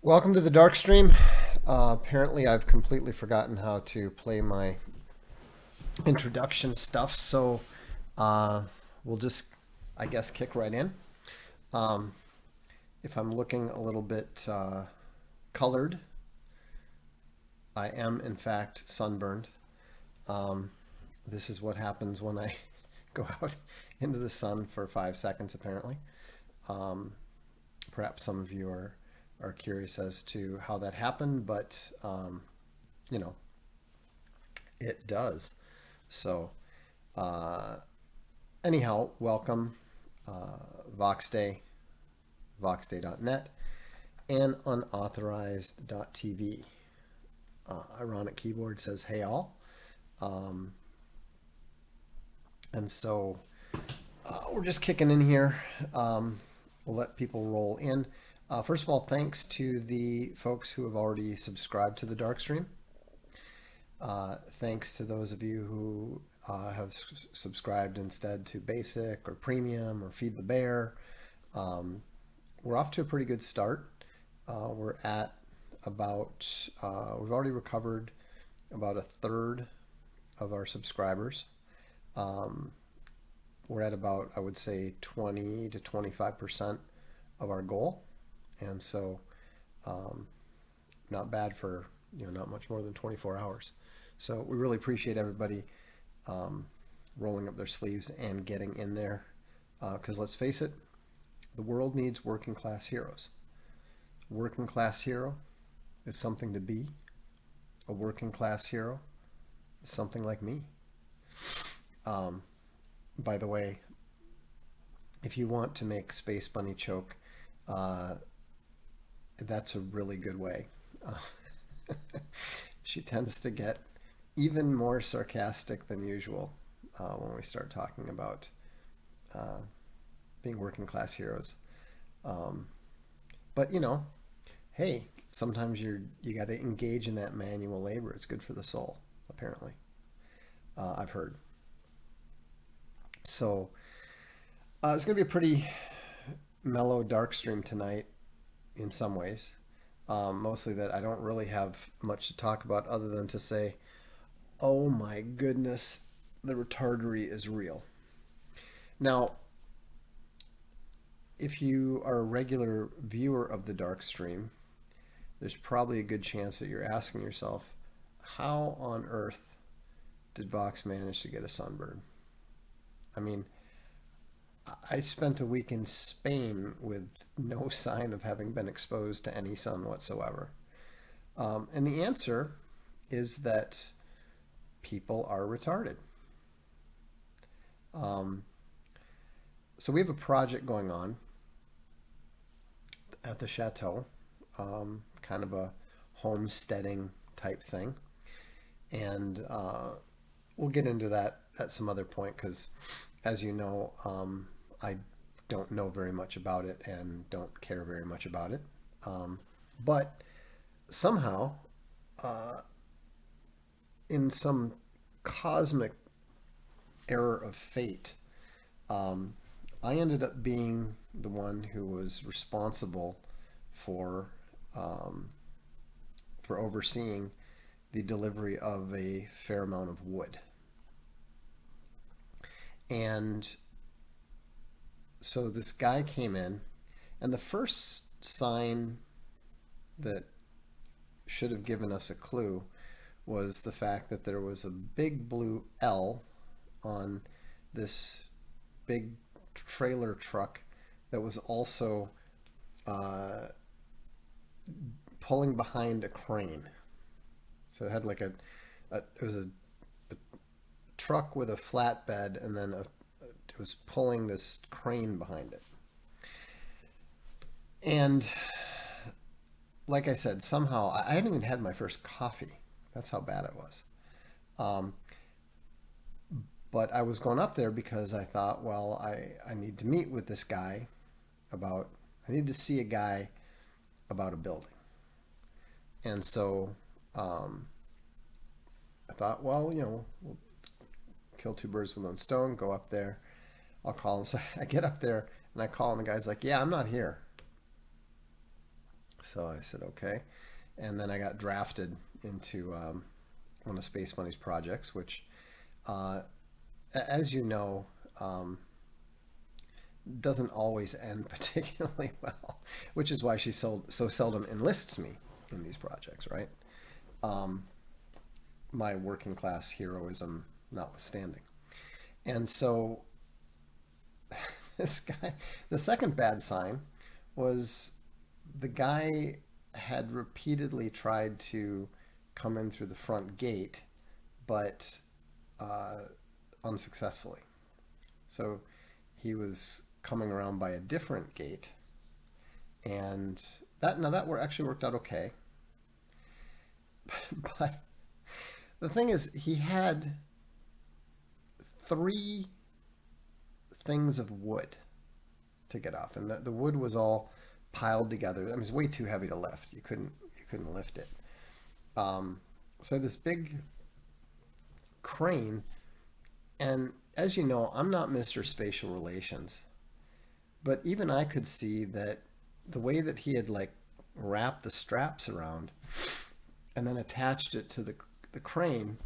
Welcome to the Darkstream. Apparently, I've completely forgotten how to play my introduction stuff, so uh, we'll just, I guess, kick right in. Um, if I'm looking a little bit colored, I am in fact sunburned. Um, this is what happens when I go out into the sun for 5 seconds, apparently. Um, Perhaps some of you are curious as to how that happened, but you know, it does. So, uh, anyhow, welcome, Vox Day, voxday.net, and unauthorized.tv. Ironic keyboard says, hey all. Um, and so we're just kicking in here. We'll let people roll in. First of all, thanks to the folks who have already subscribed to the Darkstream. Thanks to those of you who have subscribed instead to Basic or Premium or Feed the Bear. We're off to a pretty good start. We're at about, we've already recovered about a third of our subscribers. We're at about, I would say, 20 to 25% of our goal. And so, not bad for, not much more than 24 hours. So we really appreciate everybody rolling up their sleeves and getting in there. Because let's face it, the world needs working class heroes. A working class hero is something to be. A working class hero is something like me. By the way, if you want to make Space Bunny choke, that's a really good way. She tends to get even more sarcastic than usual when we start talking about being working class heroes. But hey, sometimes you got to engage in that manual labor. It's good for the soul, apparently. I've heard. So it's going to be a pretty mellow dark stream tonight in some ways. Mostly that I don't really have much to talk about other than to say, oh my goodness, the retardery is real. Now, if you are a regular viewer of the dark stream, there's probably a good chance that you're asking yourself, how on earth did Vox manage to get a sunburn? I mean, I spent a week in Spain with no sign of having been exposed to any sun whatsoever. And the answer is that people are retarded. So we have a project going on at the chateau, kind of a homesteading type thing. And we'll get into that at some other point because, as you know, I don't know very much about it and don't care very much about it. But somehow, in some cosmic error of fate, I ended up being the one who was responsible for for overseeing the delivery of a fair amount of wood. And so this guy came in, and the first sign that should have given us a clue was the fact that there was a big blue L on this big trailer truck that was also pulling behind a crane. So it had like it was a truck with a flatbed, and then it was pulling this crane behind it. And like I said, somehow I hadn't even had my first coffee. That's how bad it was. Um, but I was going up there because I thought, well, I need to meet with this guy about, I need to see a guy about a building. And so I thought, well, we'll kill two birds with one stone, go up there. I'll call him. So I get up there and I call him. The guy's like, yeah, I'm not here. So I said, okay. And then I got drafted into one of Space Money's projects, which, uh, as you know, doesn't always end particularly well, which is why she so seldom enlists me in these projects, right? Um, my working class heroism notwithstanding. And so this guy, the second bad sign was the guy had repeatedly tried to come in through the front gate, but uh, unsuccessfully. So he was coming around by a different gate, and that actually worked out okay. But the thing is, he had three things of wood to get off, and the wood was all piled together. I mean, it was way too heavy to lift. You couldn't lift it. So this big crane, and as you know, I'm not Mr. Spatial Relations, but even I could see that the way that he had like wrapped the straps around and then attached it to the crane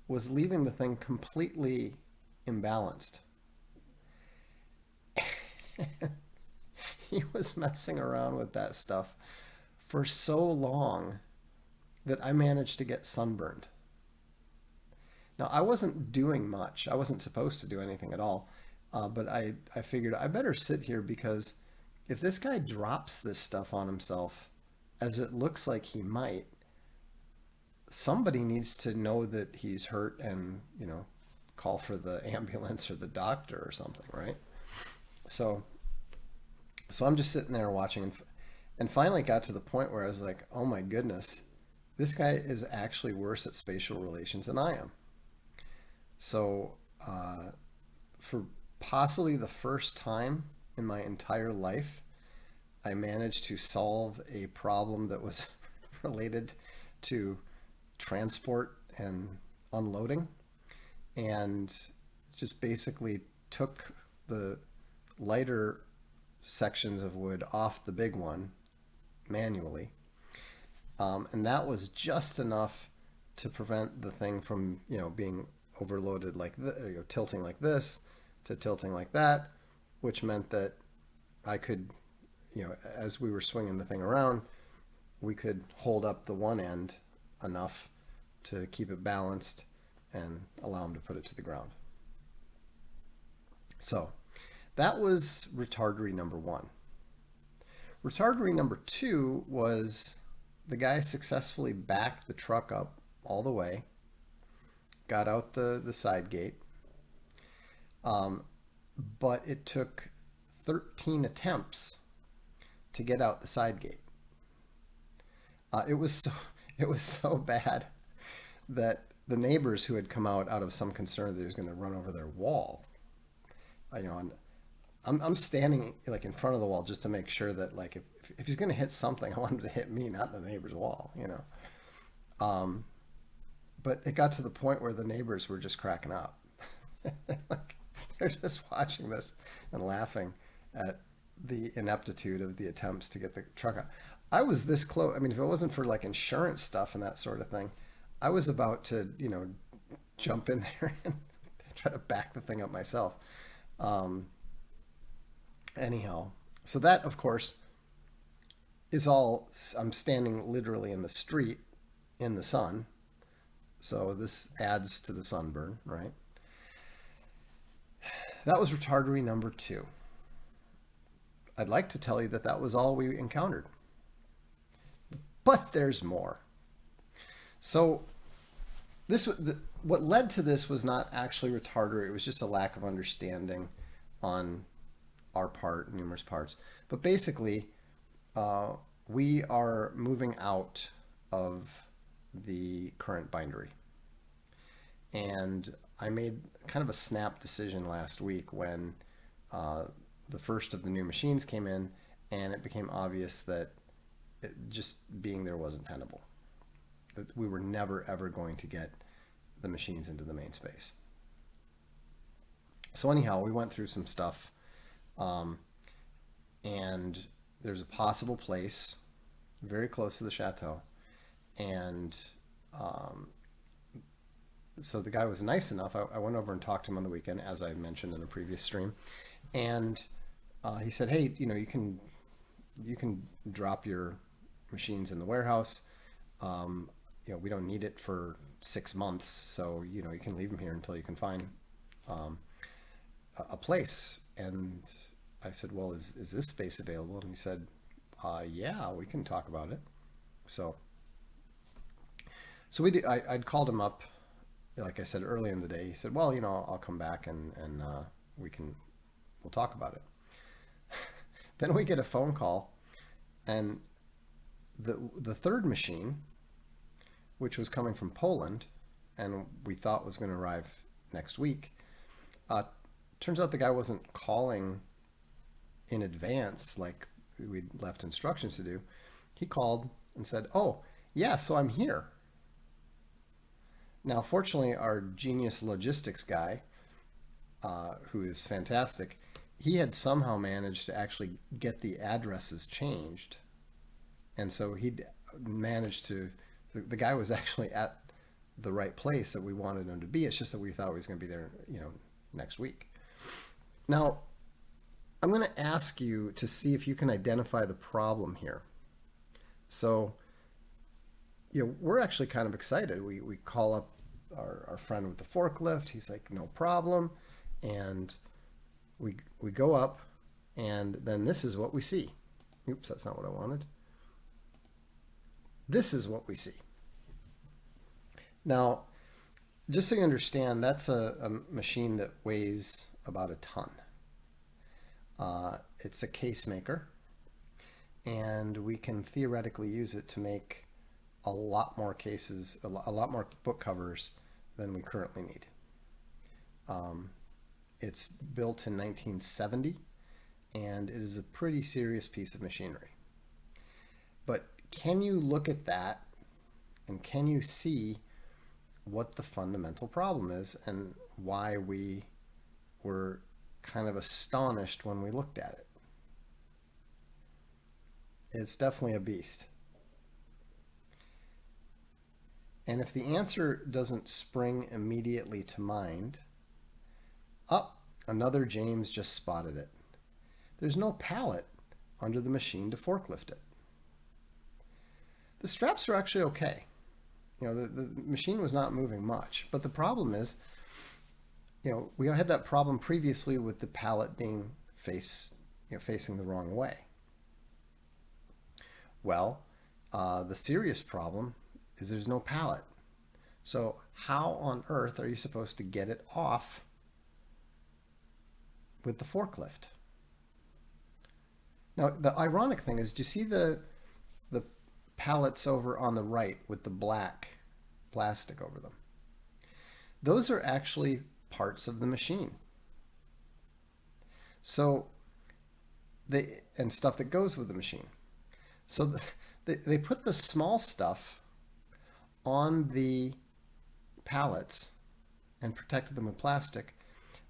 was leaving the thing completely imbalanced. He was messing around with that stuff for so long that I managed to get sunburned. Now, I wasn't doing much. I wasn't supposed to do anything at all. But I figured I better sit here because if this guy drops this stuff on himself, as it looks like he might, somebody needs to know that he's hurt and, call for the ambulance or the doctor or something, right? So, so I'm just sitting there watching and finally got to the point where I was like, oh my goodness, this guy is actually worse at spatial relations than I am. So, for possibly the first time in my entire life, I managed to solve a problem that was related to transport and unloading, and just basically took the lighter sections of wood off the big one manually. And that was just enough to prevent the thing from, being overloaded like tilting like this to tilting like that, which meant that I could, as we were swinging the thing around, we could hold up the one end enough to keep it balanced and allow him to put it to the ground. So that was retardery number one. Retardery number two was the guy successfully backed the truck up all the way, got out the side gate, but it took 13 attempts to get out the side gate. It was so bad that the neighbors who had come out of some concern that he was going to run over their wall, and I'm standing like in front of the wall just to make sure that like if he's going to hit something, I want him to hit me, not the neighbor's wall, But it got to the point where the neighbors were just cracking up. Like, they're just watching this and laughing at the ineptitude of the attempts to get the truck out. I was this close. I mean, if it wasn't for like insurance stuff and that sort of thing, I was about to, jump in there and try to back the thing up myself. Anyhow, so that, of course, is all. I'm standing literally in the street in the sun. So this adds to the sunburn, right? That was retardery number two. I'd like to tell you that that was all we encountered. But there's more. So what led to this was not actually retardery. It was just a lack of understanding on our part, numerous parts. But basically, we are moving out of the current bindery. And I made kind of a snap decision last week when the first of the new machines came in, and it became obvious that just being there wasn't tenable. That we were never ever going to get the machines into the main space. So anyhow, we went through some stuff, and there's a possible place very close to the chateau. And um, so the guy was nice enough. I went over and talked to him on the weekend, as I mentioned in a previous stream. And he said, "Hey, you can drop your machines in the warehouse. We don't need it for 6 months, so you can leave them here until you can find um, a place." And I said, "Well, is this space available?" And he said, "Yeah, we can talk about it." So so we did, I'd called him up, like I said earlier in the day. He said, "Well, I'll come back and we can we'll talk about it." Then we get a phone call, and the third machine, which was coming from Poland, and we thought was going to arrive next week. Uh, Turns out the guy wasn't calling in advance like we'd left instructions to do. He called and said, "Oh, yeah, so I'm here." Now, fortunately, our genius logistics guy, who is fantastic, he had somehow managed to actually get the addresses changed. And so he'd managed to, the guy was actually at the right place that we wanted him to be. It's just that we thought he was going to be there, next week. Now, I'm going to ask you to see if you can identify the problem here. So, we're actually kind of excited. We call up our friend with the forklift. He's like, "No problem." And we go up, and then this is what we see. Oops, that's not what I wanted. This is what we see. Now, just so you understand, that's a machine that weighs about a ton. It's a case maker, and we can theoretically use it to make a lot more cases, a lot more book covers than we currently need. It's built in 1970, and it is a pretty serious piece of machinery. But can you look at that, and can you see what the fundamental problem is and why we were kind of astonished when we looked at it? It's definitely a beast. And if the answer doesn't spring immediately to mind, another James just spotted it. There's no pallet under the machine to forklift it. The straps are actually okay. The machine was not moving much, but the problem is, we had that problem previously with the pallet being facing the wrong way. Well, the serious problem is there's no pallet. So how on earth are you supposed to get it off with the forklift? Now, the ironic thing is, do you see the pallets over on the right with the black plastic over them? Those are actually parts of the machine. So and stuff that goes with the machine. So they put the small stuff on the pallets and protected them with plastic,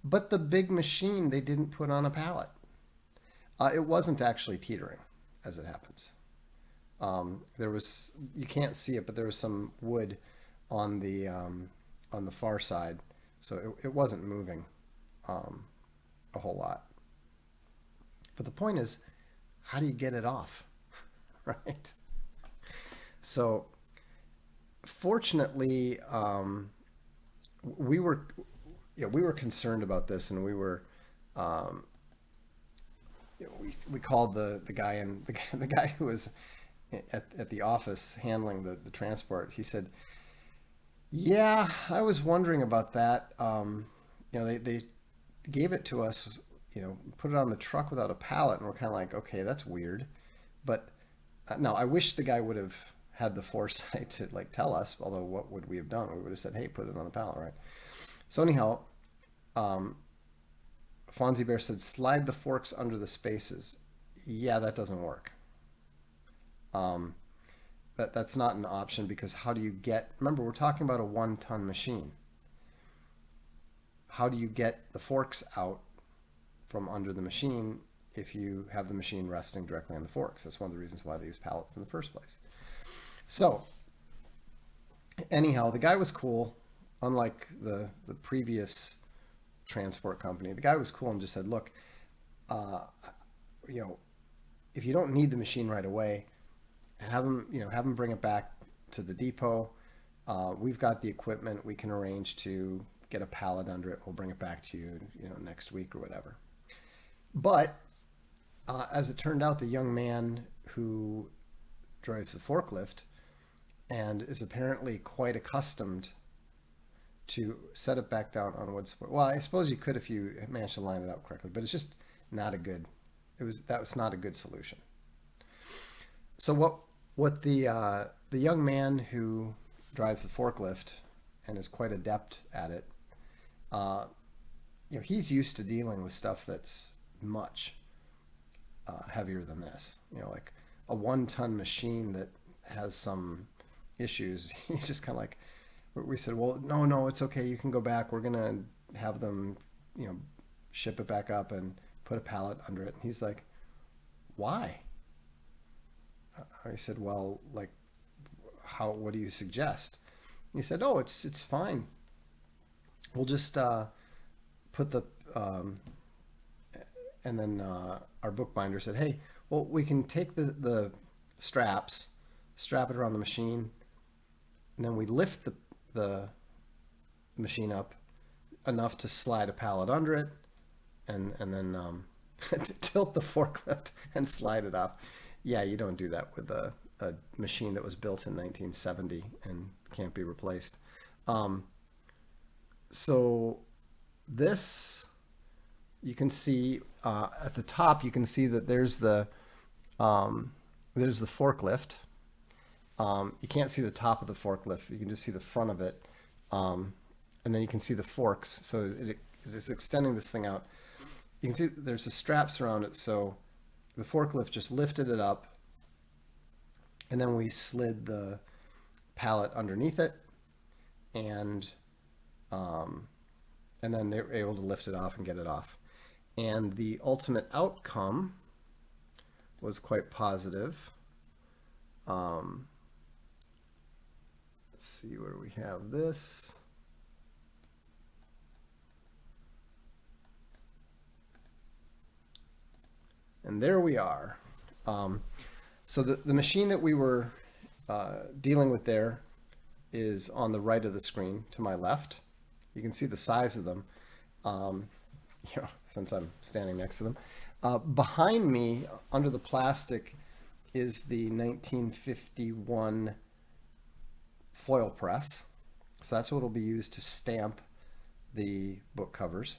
but the big machine they didn't put on a pallet. It wasn't actually teetering, as it happens. You can't see it, but there was some wood on the far side, so it wasn't moving a whole lot. But the point is, how do you get it off, right? So, fortunately, we were concerned about this, and we were. We called the guy, and the guy who was at the office handling the transport. He said, "Yeah, I was wondering about that. They gave it to us, put it on the truck without a pallet, and we're kind of like, okay, that's weird." But no, I wish the guy would have had the foresight to tell us. Although, what would we have done? We would have said, "Hey, put it on a pallet," right? So anyhow, Fonzie Bear said, "Slide the forks under the spaces." Yeah, that doesn't work. That's not an option, because how do you get? Remember, we're talking about a 1-ton machine. How do you get the forks out from under the machine if you have the machine resting directly on the forks. That's one of the reasons why they use pallets in the first place. So anyhow, the guy was cool. Unlike the previous transport company, the guy was cool and just said, look, uh, you know, if you don't need the machine right away, have them bring it back to the depot. We've got the equipment. We can arrange to get a pallet under it. We'll bring it back to you, next week or whatever. But as it turned out, the young man who drives the forklift and is apparently quite accustomed to set it back down on wood support. Well, I suppose you could if you managed to line it up correctly, but it's just not a good. That was not a good solution. So what the young man who drives the forklift and is quite adept at it, uh, he's used to dealing with stuff that's much heavier than this. Like a 1-ton machine that has some issues. He's just kind of like, we said, well, no, it's okay. You can go back. We're gonna have them, ship it back up and put a pallet under it. And he's like, why? I said, well, like, what do you suggest? He said, oh, it's fine. We'll just put the, and then our bookbinder said, hey, well, we can take the straps, strap it around the machine, and then we lift the machine up enough to slide a pallet under it, and then tilt the forklift and slide it up. Yeah, you don't do that with a machine that was built in 1970 and can't be replaced. So this, you can see at the top, you can see that there's the forklift. You can't see the top of the forklift. You can just see the front of it. And then you can see the forks. So it is extending this thing out. You can see there's the straps around it. So the forklift just lifted it up, and then we slid the pallet underneath it, and then they were able to lift it off and get it off. And the ultimate outcome was quite positive. Let's see, where do we have this? And there we are. So the machine that we were dealing with there is on the right of the screen to my left. You can see the size of them, since I'm standing next to them. Behind me, under the plastic, is the 1951 foil press. So that's what will be used to stamp the book covers.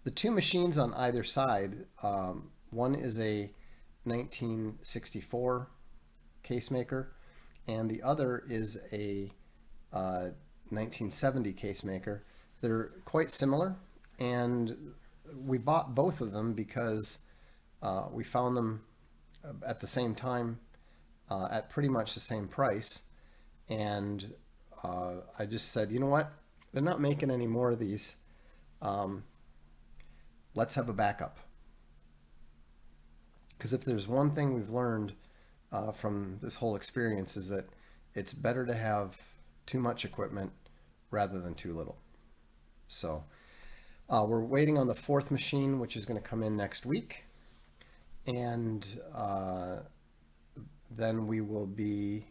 The two machines on either side, one is a 1964 case maker, and the other is a 1970 case maker. They're quite similar, and we bought both of them because we found them at the same time at pretty much the same price. And I just said, you know what? They're not making any more of these. Let's have a backup. Because if there's one thing we've learned from this whole experience, is that it's better to have too much equipment rather than too little. So we're waiting on the fourth machine, which is going to come in next week. And then we will be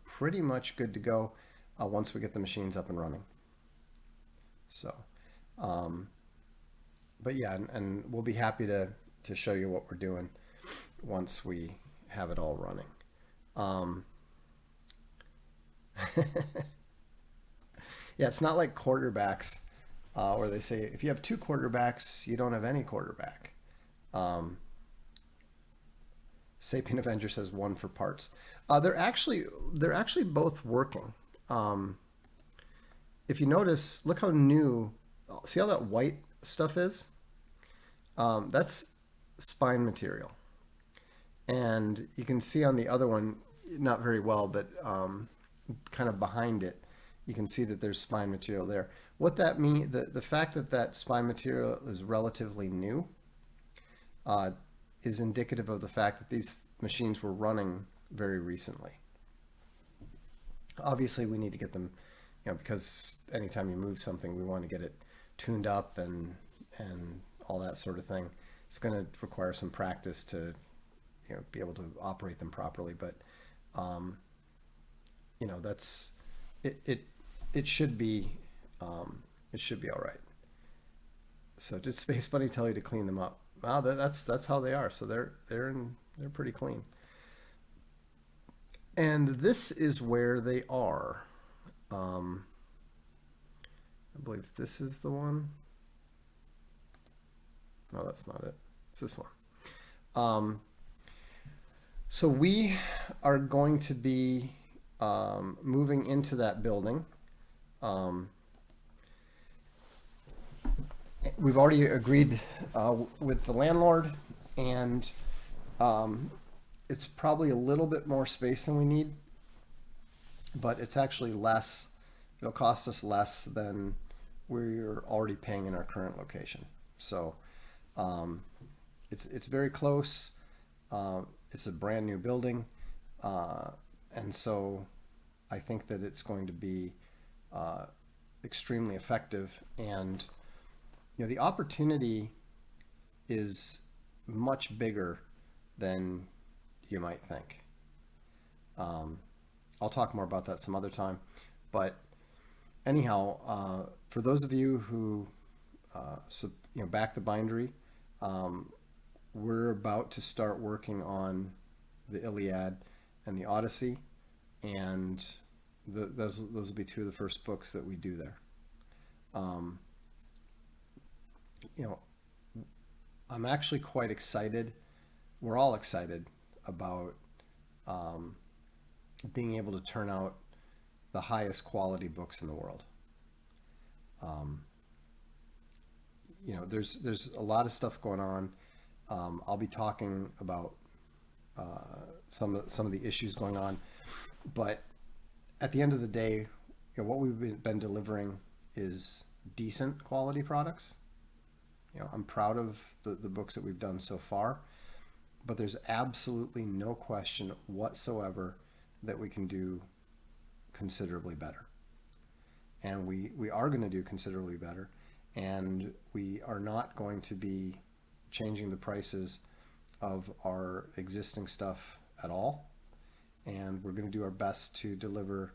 pretty much good to go once we get the machines up and running. So, but yeah, and we'll be happy to show you what we're doing once we have it all running. Yeah, it's not like quarterbacks where they say if you have two quarterbacks, you don't have any quarterback. Sapien Avenger says one for parts. They're actually both working. If you notice, look how new. See how that white stuff is? That's spine material, and you can see on the other one, not very well, but kind of behind it, you can see that there's spine material there. What that means, the fact that that spine material is relatively new, uh, is indicative of the fact that these machines were running very recently. Obviously, we need to get them, because anytime you move something, we want to get it tuned up and all that sort of thing. It's going to require some practice to be able to operate them properly, but um, that's it should be it should be all right. So did Space Bunny tell you to clean them up? Wow, that's how they are. So they're pretty clean. And this is where they are. Um, I believe this is the one. No, that's not it. It's this one. Um, so we are going to be moving into that building. Um, we've already agreed with the landlord, and it's probably a little bit more space than we need, but it's actually less. It'll cost us less than we're already paying in our current location. So it's very close. It's a brand new building, and so I think that it's going to be extremely effective. And the opportunity is much bigger than you might think. I'll talk more about that some other time. But anyhow, for those of you who back the bindery, we're about to start working on the Iliad and the Odyssey, and those will be two of the first books that we do there. I'm actually quite excited. We're all excited about being able to turn out the highest quality books in the world. There's a lot of stuff going on. I'll be talking about some of the issues going on, but at the end of the day, what we've been delivering is decent quality products. I'm proud of the books that we've done so far, but there's absolutely no question whatsoever that we can do considerably better. And we are going to do considerably better, and we are not going to be changing the prices of our existing stuff at all. And we're going to do our best to deliver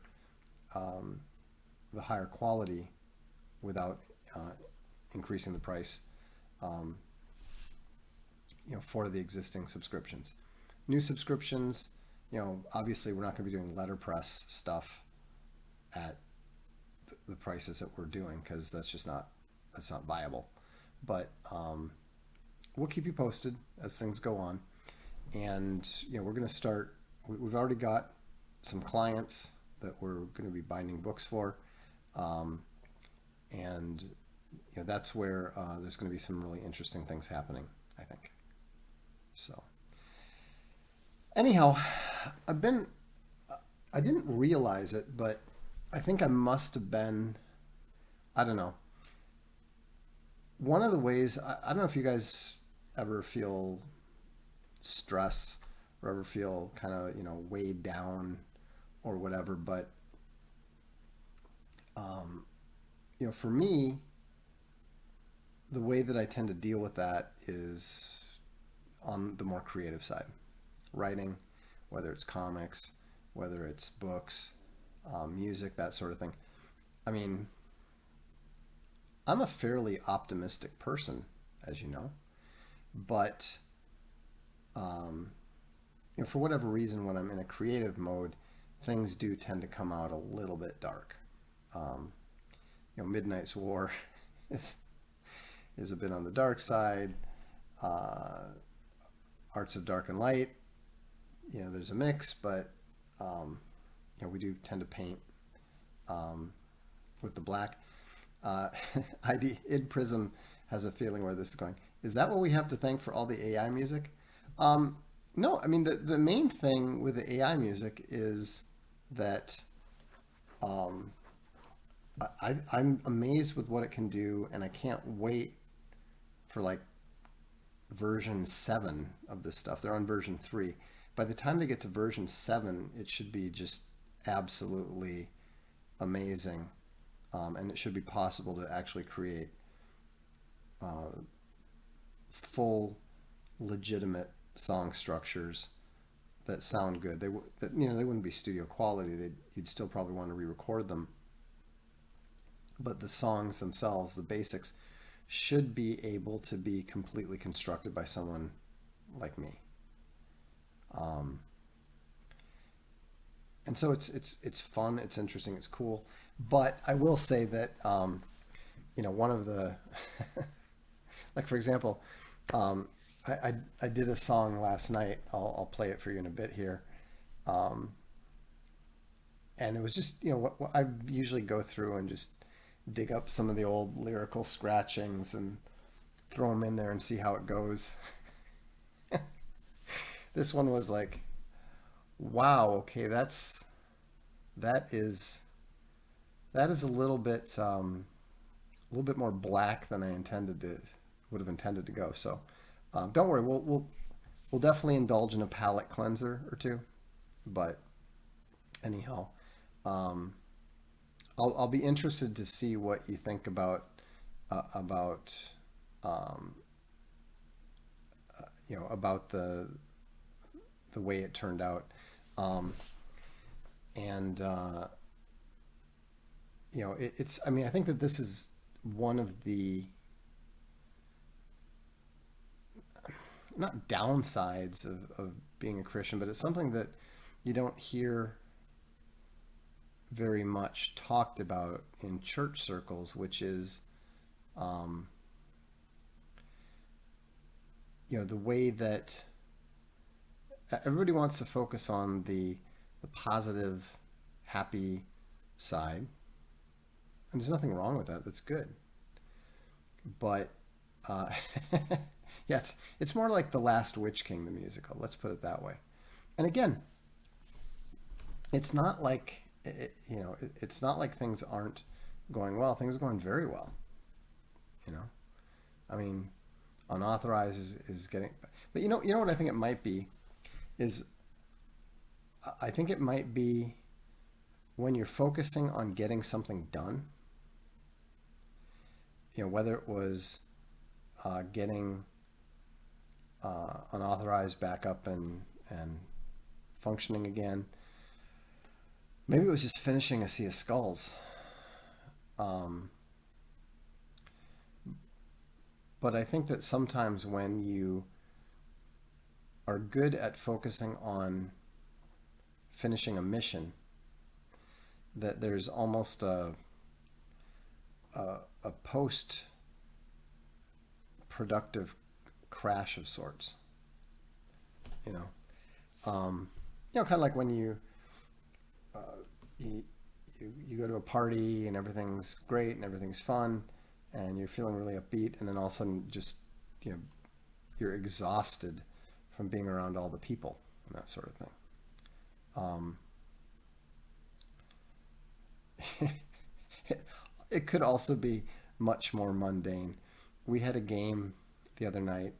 the higher quality without increasing the price for the existing subscriptions. New subscriptions, obviously we're not going to be doing letterpress stuff at the prices that we're doing, because that's not viable. But we'll keep you posted as things go on. And we're going to start. We've already got some clients that we're going to be binding books for, and that's where there's going to be some really interesting things happening, I think. So anyhow, I didn't realize it, but I think I must have been, I don't know. One of the ways, I don't know if you guys ever feel stress or ever feel kind of, weighed down or whatever, but for me, the way that I tend to deal with that is on the more creative side. Writing, whether it's comics, whether it's books, music, that sort of thing. I mean, I'm a fairly optimistic person, as you know, but for whatever reason, when I'm in a creative mode, things do tend to come out a little bit dark. Midnight's War is a bit on the dark side. Arts of Dark and Light, there's a mix, but we do tend to paint with the black. Id Prism has a feeling where this is going. Is that what we have to thank for all the AI music? No, I mean the main thing with the AI music is that I'm amazed with what it can do, and I can't wait for version 7 of this stuff. They're on version 3. By the time they get to version 7, it should be just absolutely amazing. And it should be possible to actually create full, legitimate song structures that sound good. They wouldn't be studio quality. You'd still probably want to re-record them, but the songs themselves, the basics, should be able to be completely constructed by someone like me. Um, and so it's fun, it's interesting, it's cool. But I will say that one of the like for example, um, I did a song last night. I'll play it for you in a bit here. Um, and it was just what I usually go through and just dig up some of the old lyrical scratchings and throw them in there and see how it goes. This one was like, wow, okay, that is that is a little bit more black than I intended to would have intended to go. So don't worry, we'll definitely indulge in a palate cleanser or two. But anyhow, um, I'll be interested to see what you think about um, about the way it turned out. Um, and it's I mean I think that this is one of the not downsides of being a Christian, but it's something that you don't hear very much talked about in church circles, which is um, the way that everybody wants to focus on the positive, happy side, and there's nothing wrong with that. That's good, but uh, yeah, it's more like The Last Witch King, the musical. Let's put it that way. And again, it's not like it's not like things aren't going well. Things are going very well. You know, I mean, unauthorized is getting, but you know what I think it might be is I think it might be when you're focusing on getting something done. Whether it was getting unauthorized back up and functioning again. Maybe it was just finishing a Sea of Skulls. Um, but I think that sometimes when you are good at focusing on finishing a mission, that there's almost a post productive crash of sorts. You know, kind of like when uh, you, you go to a party and everything's great and everything's fun and you're feeling really upbeat, and then all of a sudden just you know you're exhausted from being around all the people and that sort of thing. Um, it could also be much more mundane. We had a game the other night,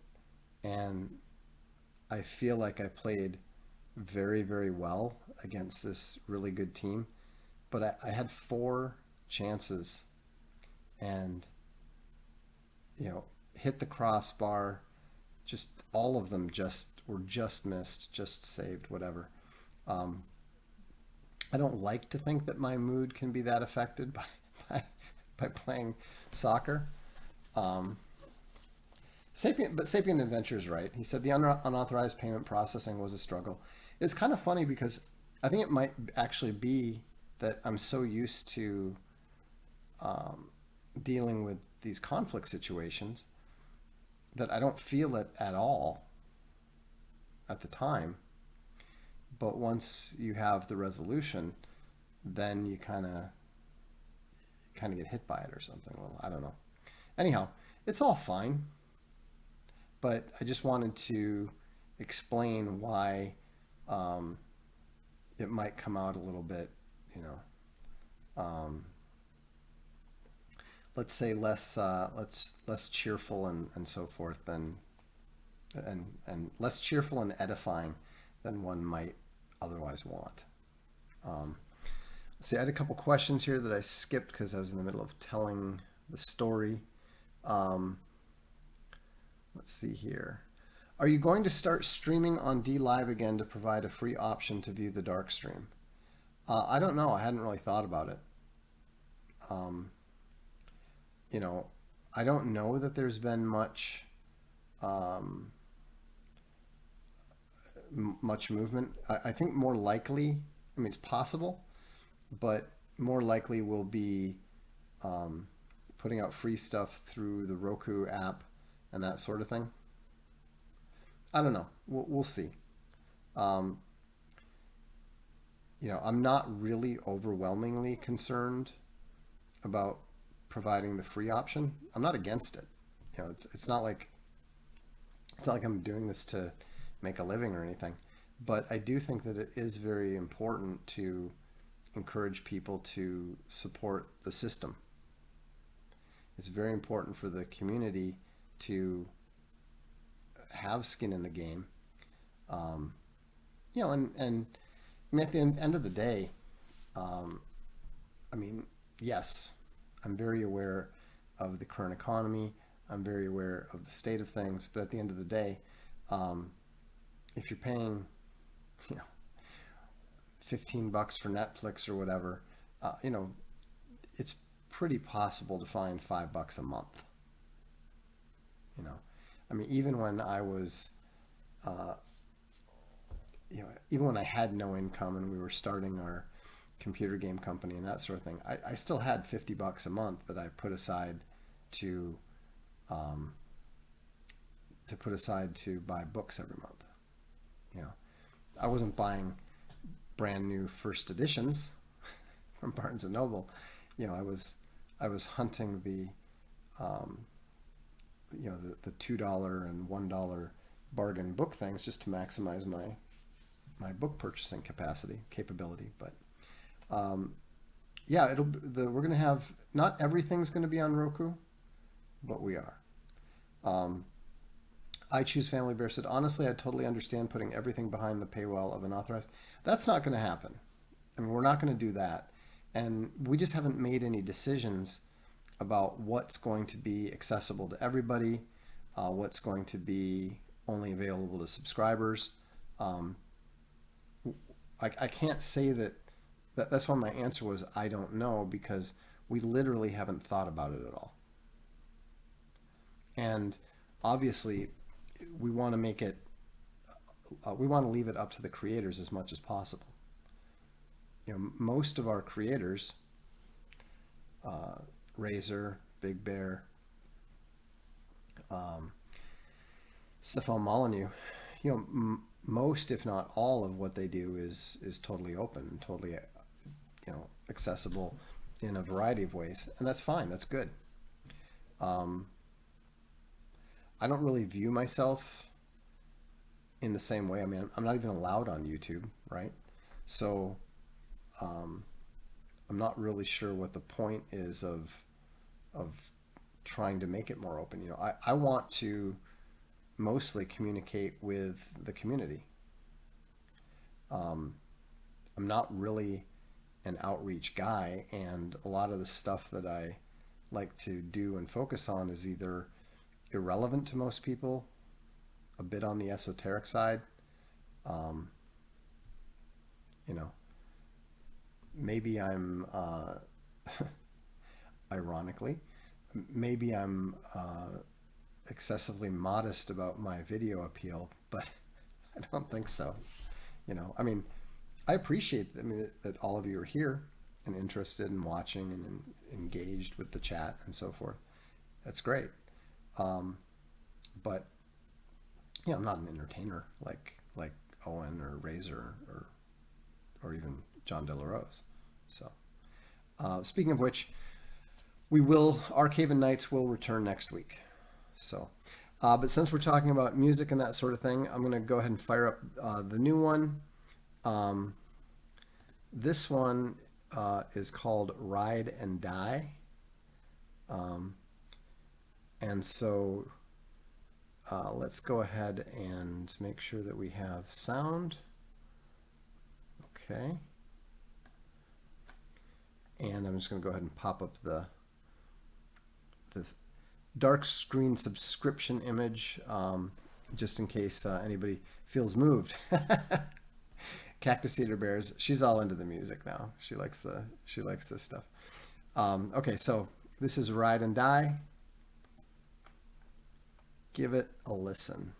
and I feel like I played very, very well against this really good team, but I had four chances and hit the crossbar. Just all of them just were just missed, just saved, whatever. Um, I don't like to think that my mood can be that affected by, by playing soccer. Um, but Sapient Adventure is right. He said the unauthorized payment processing was a struggle. It's kind of funny because I think it might actually be that I'm so used to um, dealing with these conflict situations that I don't feel it at all at the time. But once you have the resolution, then you kind of get hit by it or something. Well, I don't know. Anyhow, it's all fine. But I just wanted to explain why um, it might come out a little bit, you know, um, let's say less cheerful and so forth than and less cheerful and edifying than one might otherwise want. Um, See, I had a couple questions here that I skipped because I was in the middle of telling the story. Um, let's see here. Are you going to start streaming on D Live again to provide a free option to view the Darkstream? I don't know. I hadn't really thought about it. Um, you know, I don't know that there's been um, much movement. I think more likely, I mean, it's possible, but more likely will be um, putting out free stuff through the Roku app and that sort of thing. I don't know. We'll see. Um, I'm not really overwhelmingly concerned about providing the free option. I'm not against it. It's not like I'm doing this to make a living or anything, but I do think that it is very important to encourage people to support the system. It's very important for the community to have skin in the game. Um, and I mean, at the end of the day, um, I mean, yes, I'm very aware of the current economy. I'm very aware of the state of things. But at the end of the day, um, if you're paying, you know, $15 for Netflix or whatever, uh, you know, it's pretty possible to find $5 a month. You know, I mean, uh, even when I had no income and we were starting our computer game company and that sort of thing, I still had $50 a month that I put aside to um, to buy books every month. You know, I wasn't buying brand new first editions from Barnes and Noble. I was hunting um, the $2 and $1 bargain book things just to maximize my book purchasing capability. But um, yeah, we're gonna have, not everything's gonna be on Roku, but we are. Um, I choose Family Bear said, honestly, I totally understand putting everything behind the paywall of unauthorized. That's not going to happen. I mean, we're not going to do that. And we just haven't made any decisions about what's going to be accessible to everybody, what's going to be only available to subscribers. Um, I can't say that's why my answer was I don't know, because we literally haven't thought about it at all. And obviously, we want to make it, we want to leave it up to the creators as much as possible. Most of our creators, uh, Razor, Big Bear, um, Stefan Molyneux, most, if not all, of what they do is totally open, totally, accessible in a variety of ways, and that's fine. That's good. Um, I don't really view myself in the same way. I mean, I'm not even allowed on YouTube, right? So um, I'm not really sure what the point is of trying to make it more open. I want to mostly communicate with the community. Um, I'm not really an outreach guy, and a lot of the stuff that I like to do and focus on is either irrelevant to most people, a bit on the esoteric side. Um, you know, maybe I'm, ironically, maybe I'm excessively modest about my video appeal, but I don't think so. I mean, I appreciate, I mean, that all of you are here and interested in watching and engaged with the chat and so forth. That's great. Um, but I'm not an entertainer like Owen or Razor or even John De La Rose. So, speaking of which, our Caven Nights will return next week. So, but since we're talking about music and that sort of thing, I'm going to go ahead and fire up the new one. Um, this one is called Ride and Die. And so let's go ahead and make sure that we have sound. Okay. And I'm just going to go ahead and pop up this Darkstream subscription image, just in case anybody feels moved. Cactus Eater Bears, she's all into the music now. She likes this stuff. Okay, so this is Ride and Die. Give it a listen.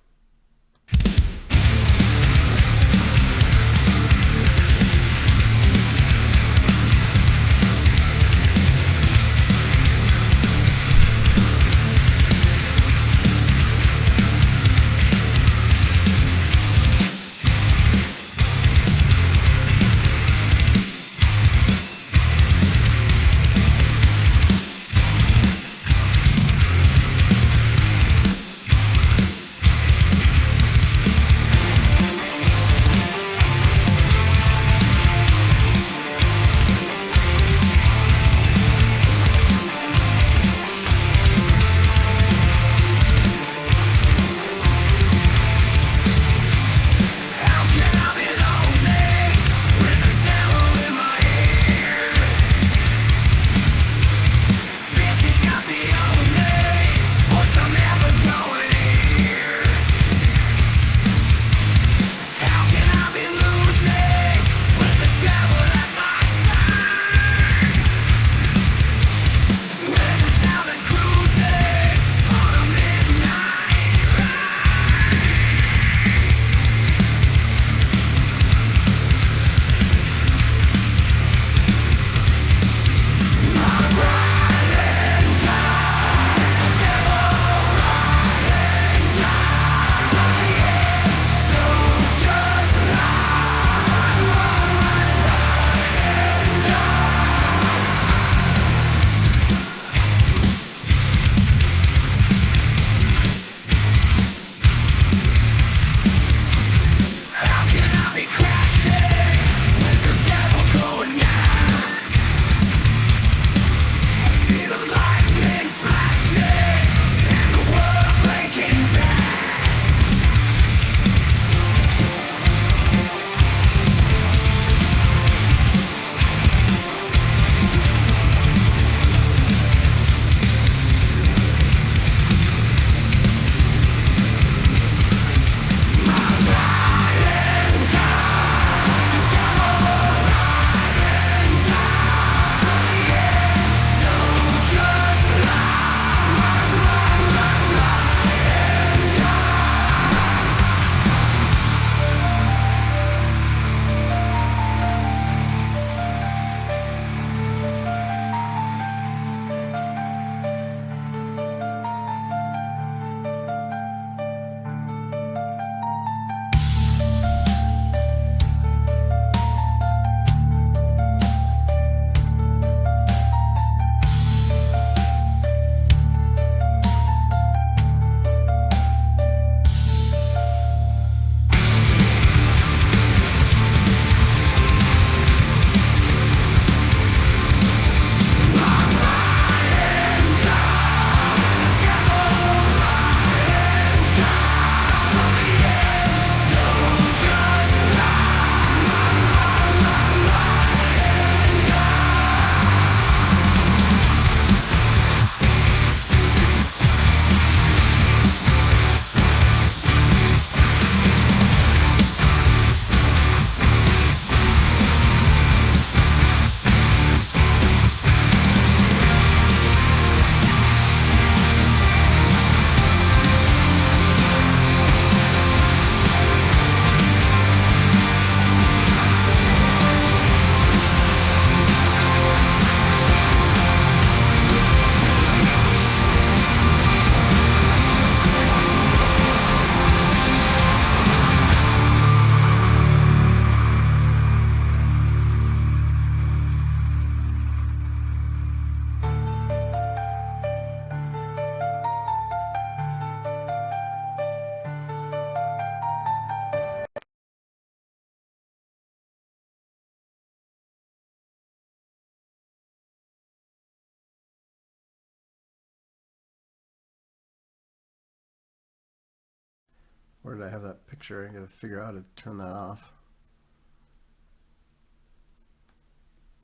Where did I have that picture? I gotta figure out how to turn that off.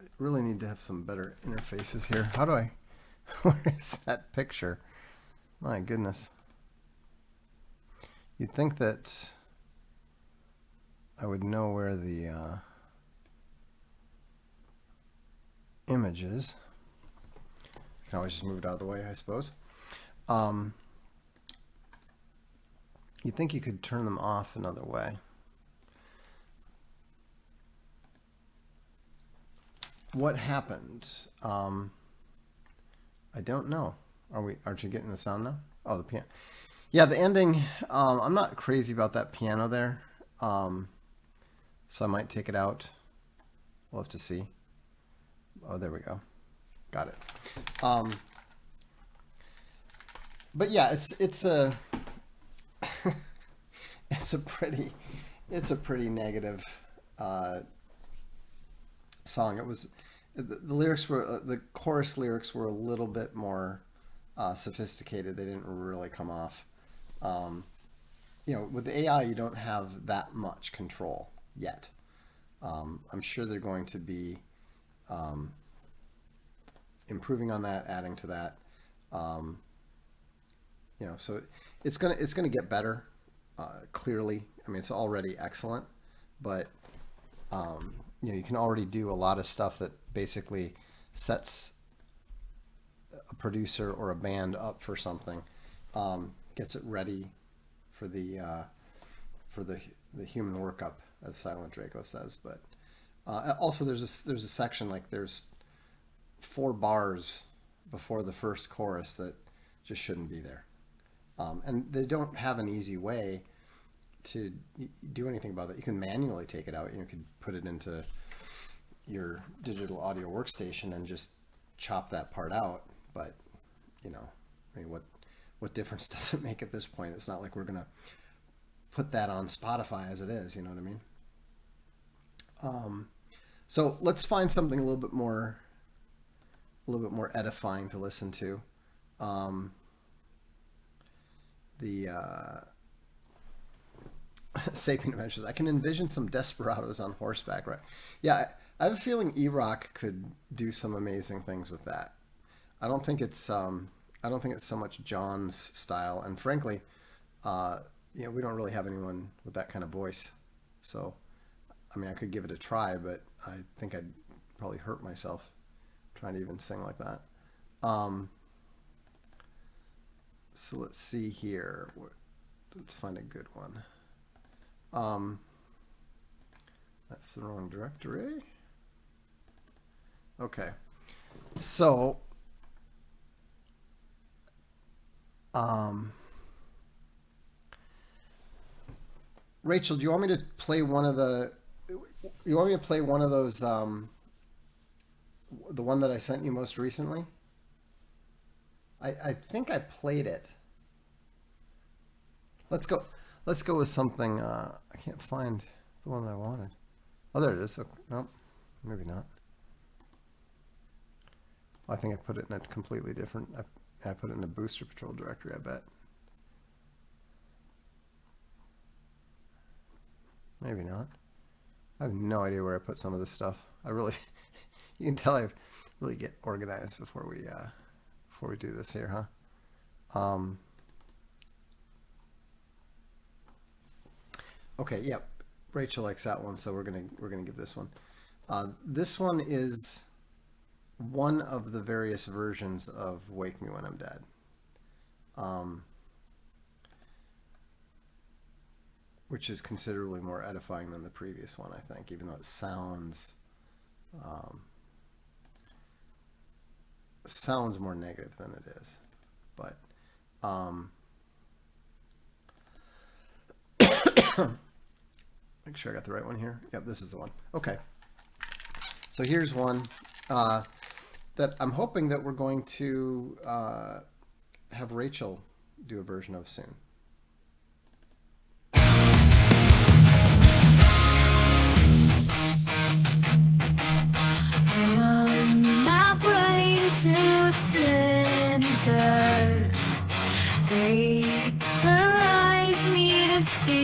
I really need to have some better interfaces here. How do I, where is that picture? My goodness. You'd think that I would know where the image is. I can always just move it out of the way, I suppose. You'd think you could turn them off another way. What happened? I don't know. Aren't you getting the sound now? Oh, the piano. Yeah, the ending. I'm not crazy about that piano there, so I might take it out. We'll have to see. Oh, there we go. Got it. But yeah, it's a it's a pretty negative song. It was the lyrics were the chorus lyrics were a little bit more sophisticated. They didn't really come off. You know, with the AI, you don't have that much control yet. I'm sure they're going to be improving on that, adding to that. You know, so it's gonna get better. Clearly, I mean, it's already excellent, but you know, you can already do a lot of stuff that basically sets a producer or a band up for something, gets it ready for the human workup, as Silent Draco says. But also, there's a section, like there's 4 bars before the first chorus that just shouldn't be there. And they don't have an easy way to do anything about that. You can manually take it out. You could put it into your digital audio workstation and just chop that part out. But, you know, I mean, what difference does it make at this point? It's not like we're going to put that on Spotify as it is, you know what I mean? So let's find something a little bit more edifying to listen to. The Sapient Adventures. I can envision some desperados on horseback, right? Yeah, I have a feeling E-Rock could do some amazing things with that. I don't think it's so much John's style, and frankly, you know, we don't really have anyone with that kind of voice. So, I mean, I could give it a try, but I think I'd probably hurt myself trying to even sing like that. So let's see here. Let's find a good one. That's the wrong directory. Okay. So, Rachel, do you want me to play one of the? You want me to play one of those? The one that I sent you most recently. I think I played it. Let's go with something. I can't find the one that I wanted. Oh, there it is. Okay. Nope, maybe not. I think I put it in a completely different. I put it in the Booster Patrol directory, I bet. Maybe not. I have no idea where I put some of this stuff. I really, you can tell I really get organized before we do this here, huh? Okay, yep. Rachel likes that one, so we're gonna give this one. This one is one of the various versions of "Wake Me When I'm Dead." Which is considerably more edifying than the previous one, I think, even though it sounds more negative than it is. But make sure I got the right one here. Yep, this is the one. Okay. So here's one that I'm hoping that we're going to have Rachel do a version of soon. My brain to centers, they paralyze me to stay.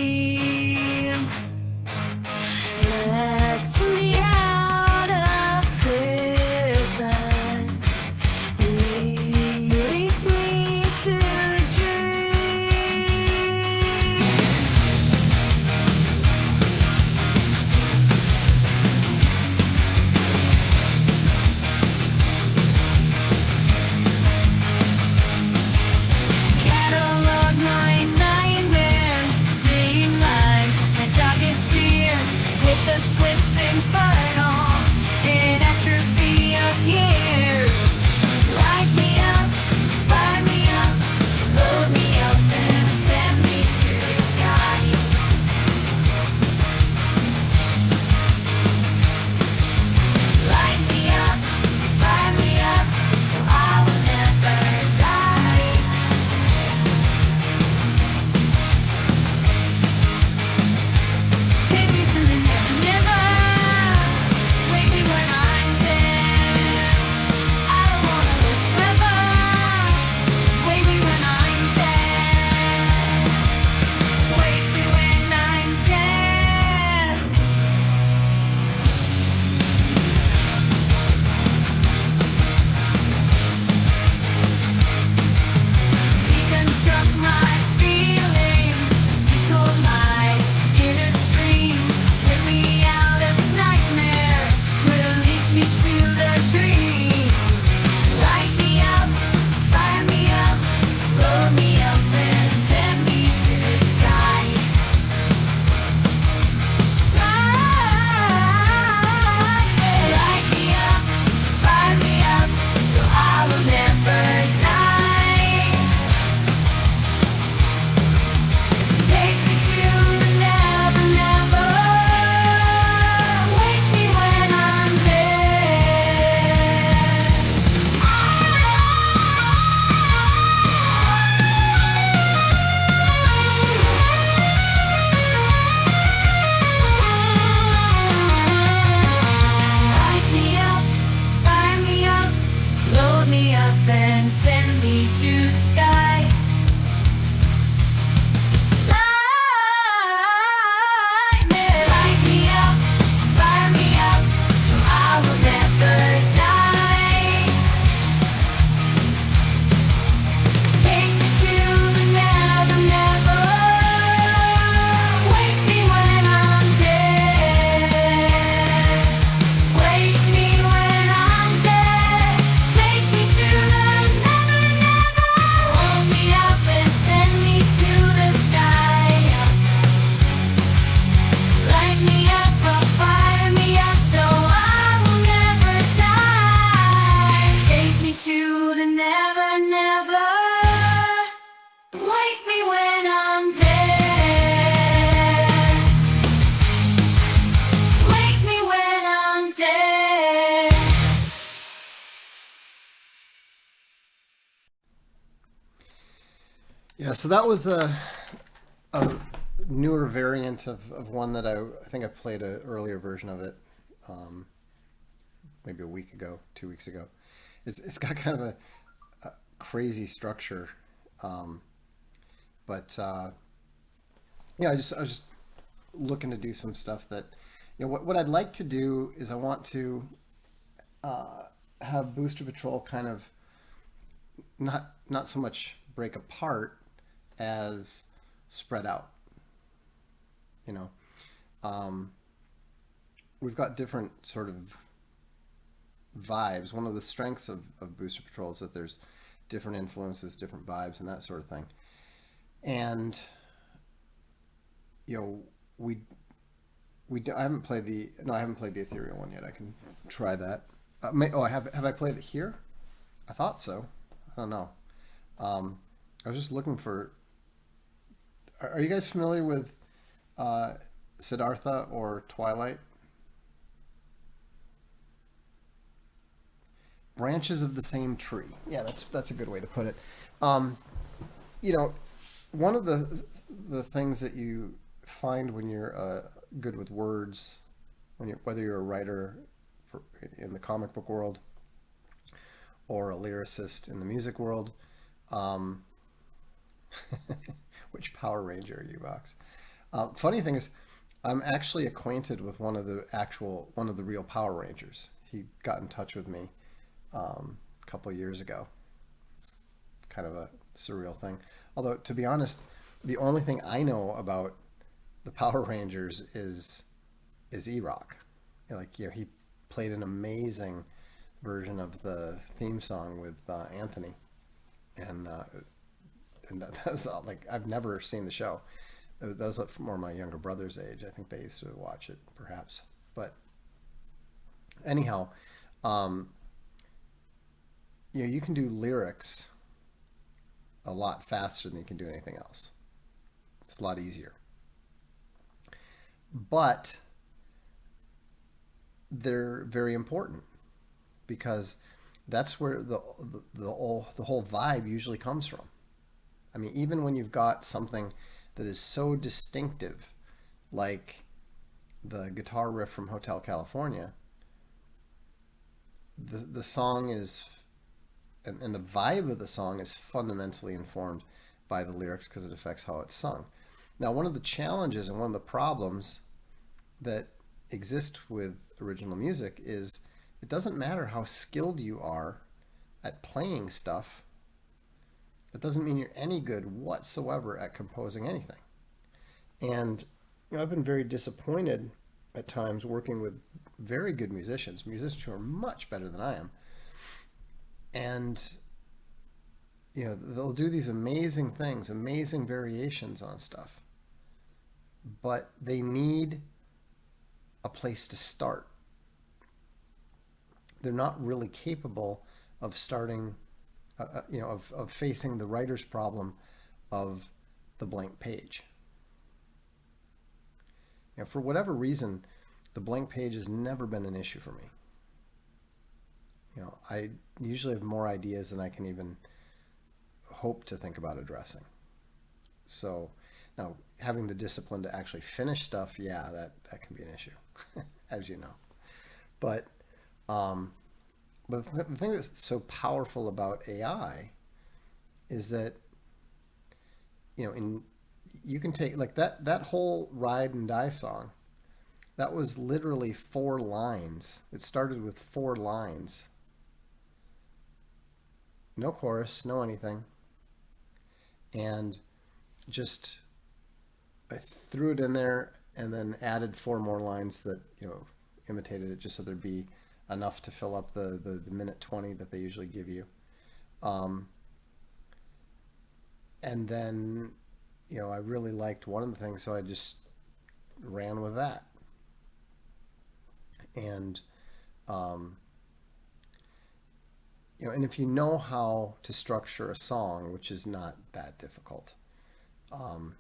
Yeah, so that was a newer variant of one that I think I played an earlier version of it, um, maybe a week ago, 2 weeks ago. It's got kind of a crazy structure, um, but yeah, I was just looking to do some stuff that, what I'd like to do is I want to uh, have Booster Patrol kind of not so much break apart as spread out. You know, um, we've got different sort of vibes. One of the strengths of Booster Patrol is that there's different influences, different vibes, and that sort of thing. And you know, we I haven't played the no, I haven't played the Ethereum one yet. I can try that. I have I played it here? I thought so. I don't know. I was just looking for. Are you guys familiar with uh, Siddhartha or Twilight? Branches of the same tree. Yeah, that's a good way to put it. Um, you know, one of the things that you find when you're good with words, whether you're a writer in the comic book world or a lyricist in the music world, um, which Power Ranger are you, Box? Funny thing is, I'm actually acquainted with one of the real Power Rangers. He got in touch with me a couple years ago. It's kind of a surreal thing. Although, to be honest, the only thing I know about the Power Rangers is E-Rock. He played an amazing version of the theme song with Anthony, and that's all, like, I've never seen the show. That was like more my younger brother's age. I think they used to watch it, perhaps. But anyhow, um, you can do lyrics a lot faster than you can do anything else. It's a lot easier. But they're very important because that's where the whole vibe usually comes from. I mean, even when you've got something that is so distinctive, like the guitar riff from Hotel California, the song is, and the vibe of the song is fundamentally informed by the lyrics because it affects how it's sung. Now, one of the challenges and one of the problems that exist with original music is it doesn't matter how skilled you are at playing stuff. It doesn't mean you're any good whatsoever at composing anything. And I've been very disappointed at times working with very good musicians who are much better than I am. And they'll do these amazing things, amazing variations on stuff, but they need a place to start. They're not really capable of starting, of facing the writer's problem of the blank page. For whatever reason, the blank page has never been an issue for me. I usually have more ideas than I can even hope to think about addressing. So now, having the discipline to actually finish stuff, yeah, that can be an issue, as you know. But um, the thing that's so powerful about AI is that you can take, like, that whole Ride and Die song. That was literally 4 lines. It started with 4 lines. No chorus, no anything. And just I threw it in there and then added 4 more lines that, imitated it just so there'd be enough to fill up the minute 20 that they usually give you. Um, and then, I really liked one of the things, so I just ran with that. And, um, and if you know how to structure a song, which is not that difficult, um,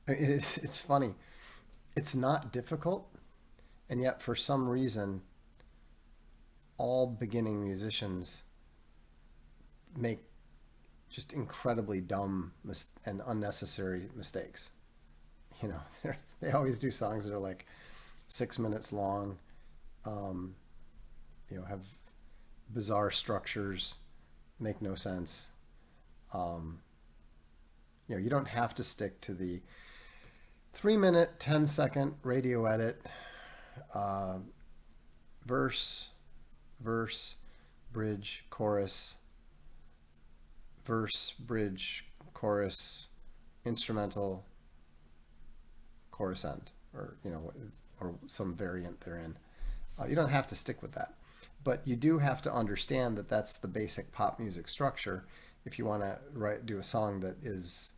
it's funny. It's not difficult, and yet for some reason, all beginning musicians make just incredibly dumb and unnecessary mistakes. You know, they always do songs that are like 6 minutes long, you know, have bizarre structures, make no sense. You know, you don't have to stick to the 3-minute, 10-second radio edit, verse, bridge, chorus, verse, bridge, chorus, instrumental, chorus end, or, you know, or some variant therein. You don't have to stick with that, but you do have to understand that that's the basic pop music structure if you want to do a song that is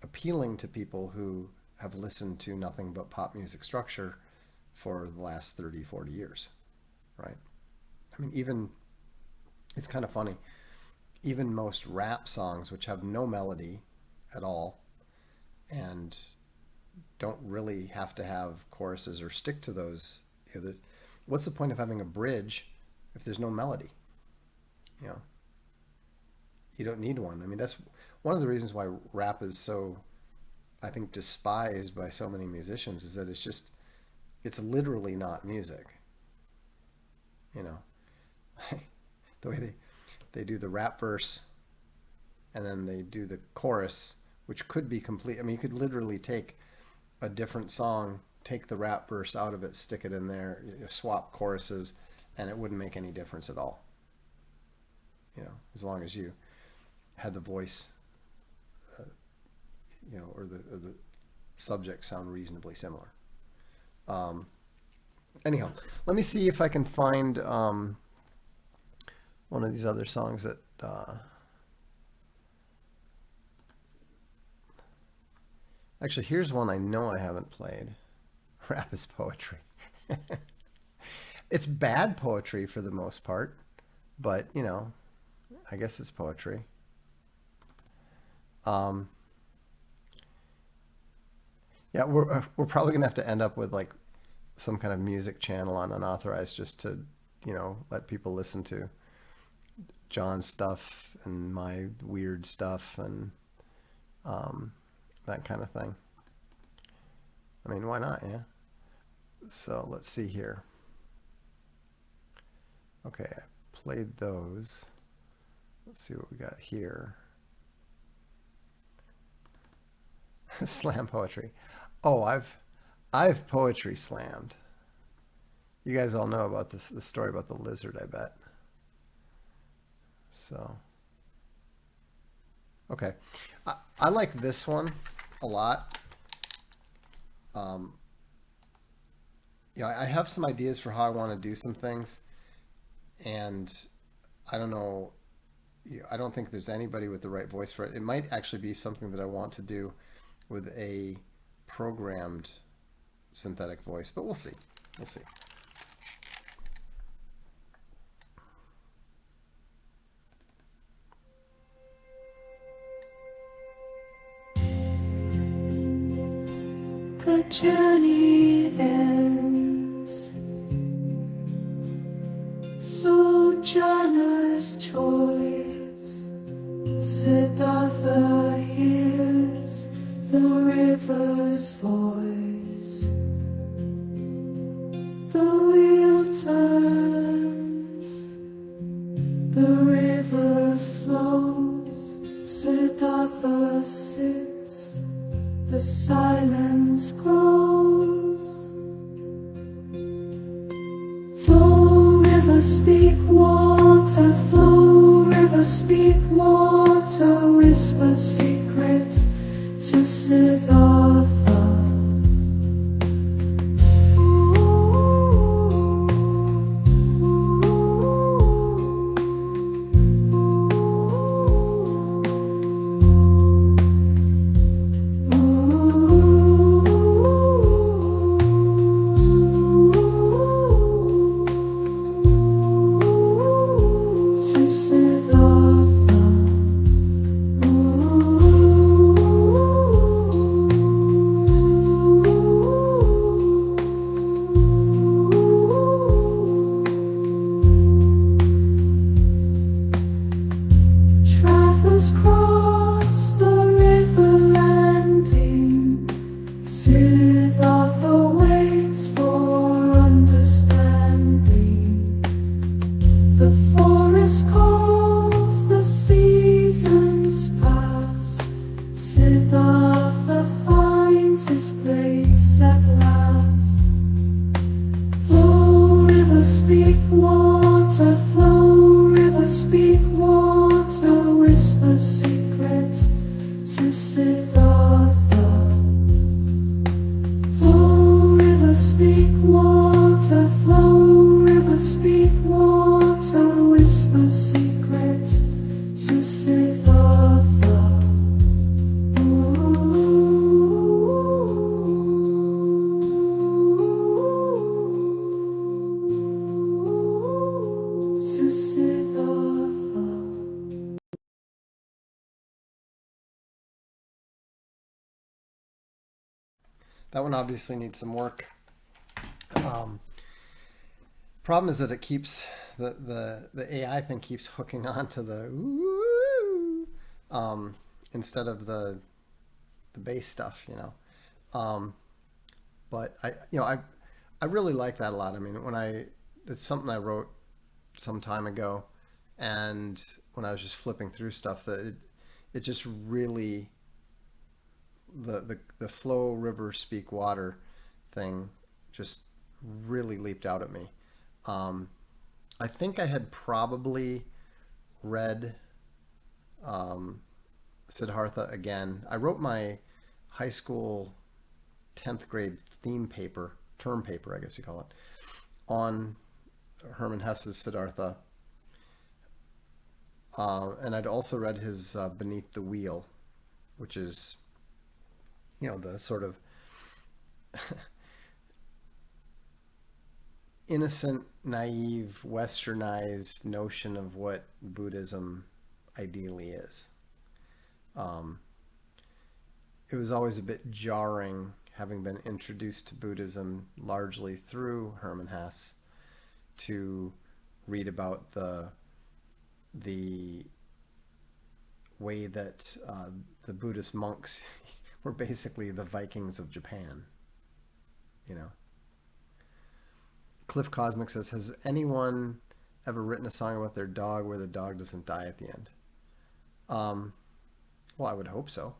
appealing to people who have listened to nothing but pop music structure for the last 30, 40 years, right? I mean, even, it's kind of funny, even most rap songs, which have no melody at all and don't really have to have choruses or stick to those, you know, what's the point of having a bridge if there's no melody? You know, you don't need one. I mean, that's one of the reasons why rap is so, I think, despised by so many musicians, is that it's literally not music. You know, the way they do the rap verse and then they do the chorus, which could be complete. I mean, you could literally take a different song, take the rap verse out of it, stick it in there, you know, swap choruses, and it wouldn't make any difference at all. You know, as long as you had the voice, you know, or the subject sound reasonably similar. Anyhow, let me see if I can find one of these other songs that actually, here's one I know I haven't played. Rap is poetry. It's bad poetry for the most part, but, you know, I guess it's poetry. Yeah, we're probably gonna have to end up with like some kind of music channel on Unauthorized just to, you know, let people listen to John's stuff and my weird stuff and that kind of thing. I mean, why not? Yeah. So let's see here. Okay, I played those. Let's see what we got here. Slam poetry. Oh, I've poetry slammed. You guys all know about this, the story about the lizard, I bet. So, okay. I like this one a lot. Yeah, I have some ideas for how I want to do some things, and I don't know. I don't think there's anybody with the right voice for it. It might actually be something that I want to do with a programmed synthetic voice, but we'll see. We'll see. The journey ends. Sojourner's choice. Siddhartha hears the river's voice. The wheel turns. The river flows. Siddhartha sits. The silence grows. Flow, river, speak, water. Flow, river, speak, water. Whisper secrets to Siddhartha. Siddhartha finds his place at last. Flow, river, speak, water, flow, river, speak, water, whisper secrets to Siddhartha. Flow, river, speak, water, flow, river, speak, water, whisper secrets to Siddhartha. To Siddhartha. That one obviously needs some work. Problem is that it keeps the AI thing keeps hooking on to the ooh, instead of the bass stuff, you know. But I really like that a lot. I mean, it's something I wrote some time ago, and when I was just flipping through stuff, that it just really the flow, river, speak, water thing just really leaped out at me. I think I had probably read Siddhartha again. I wrote my high school 10th grade theme paper, term paper, I guess you call it, on Hermann Hesse's Siddhartha. And I'd also read his Beneath the Wheel, which is, you know, the sort of innocent, naive, westernized notion of what Buddhism ideally is. It was always a bit jarring, having been introduced to Buddhism largely through Hermann Hesse, to read about the way that the Buddhist monks were basically the Vikings of Japan, you know. Cliff Cosmic says, has anyone ever written a song about their dog where the dog doesn't die at the end? Well, I would hope so.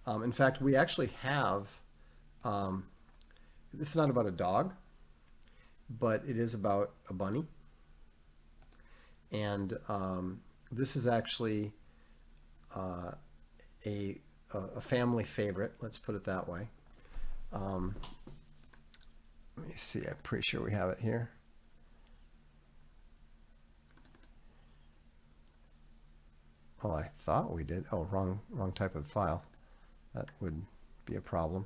In fact, we actually have, this is not about a dog, but it is about a bunny. And this is actually a family favorite, let's put it that way. Let me see, I'm pretty sure we have it here. Well, I thought we did. Oh, wrong type of file. That would be a problem.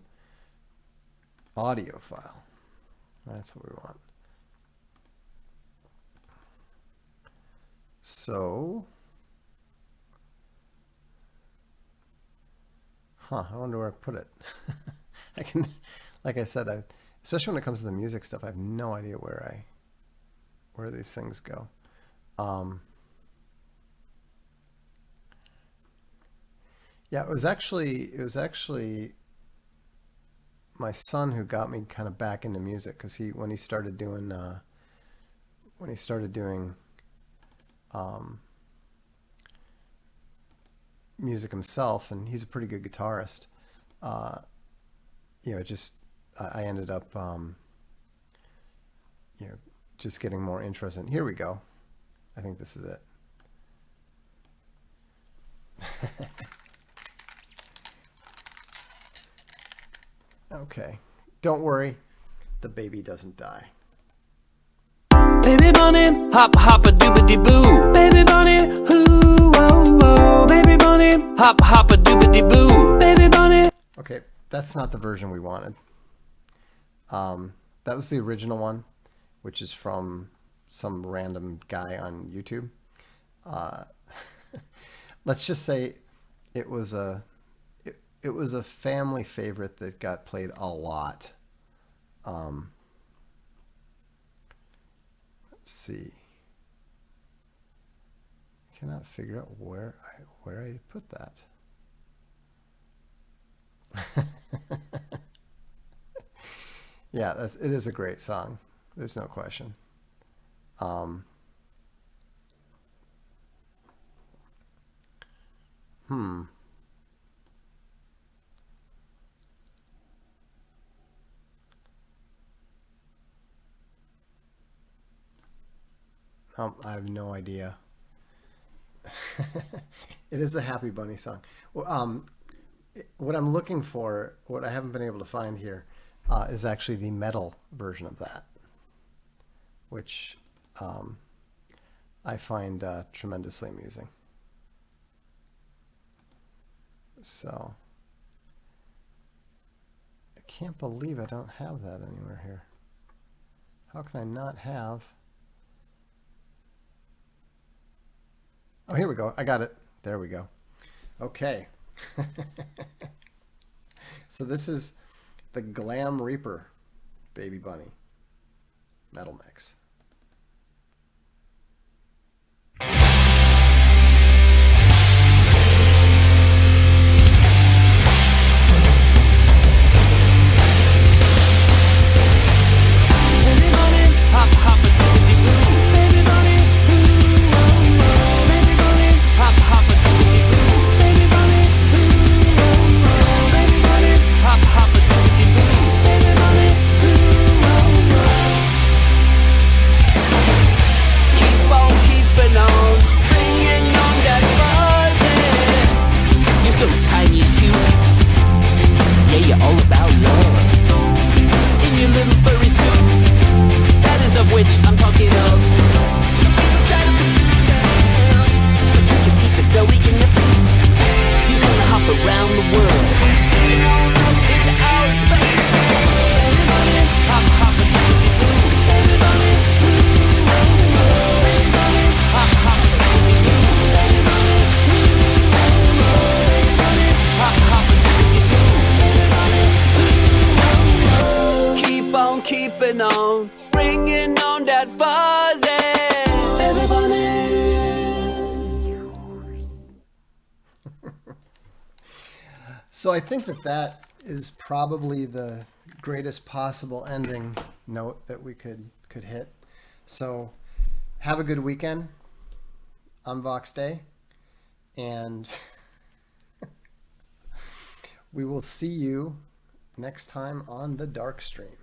Audio file. That's what we want. So, I wonder where I put it. I can, like I said, especially when it comes to the music stuff, I have no idea where these things go. Yeah, it was actually my son who got me kind of back into music, because when he started doing music himself, and he's a pretty good guitarist. You know, I ended up you know, just getting more interested. Here we go. I think this is it. Okay, don't worry, the baby doesn't die. Baby bunny, hop hoppa doobity boo. Baby bunny, hoo whoa whoa. Baby bunny, hop hoppa doobity boo. Baby bunny. Okay, that's not the version we wanted. That was the original one, which is from some random guy on YouTube. Let's just say it was a family favorite that got played a lot. Let's see. I cannot figure out where I put that. Yeah, it is a great song. There's no question. I have no idea. It is a Happy Bunny song. Well, what I'm looking for, what I haven't been able to find here, is actually the metal version of that, which I find tremendously amusing. So I can't believe I don't have that anywhere here. How can I not have? Oh, here we go. I got it. There we go. Okay. So this is the Glam Reaper Baby Bunny metal mix. Keeping on, bringing on that fuzzy. So I think that is probably the greatest possible ending note that we could hit. So have a good weekend on Vox Day, and we will see you next time on the Darkstream.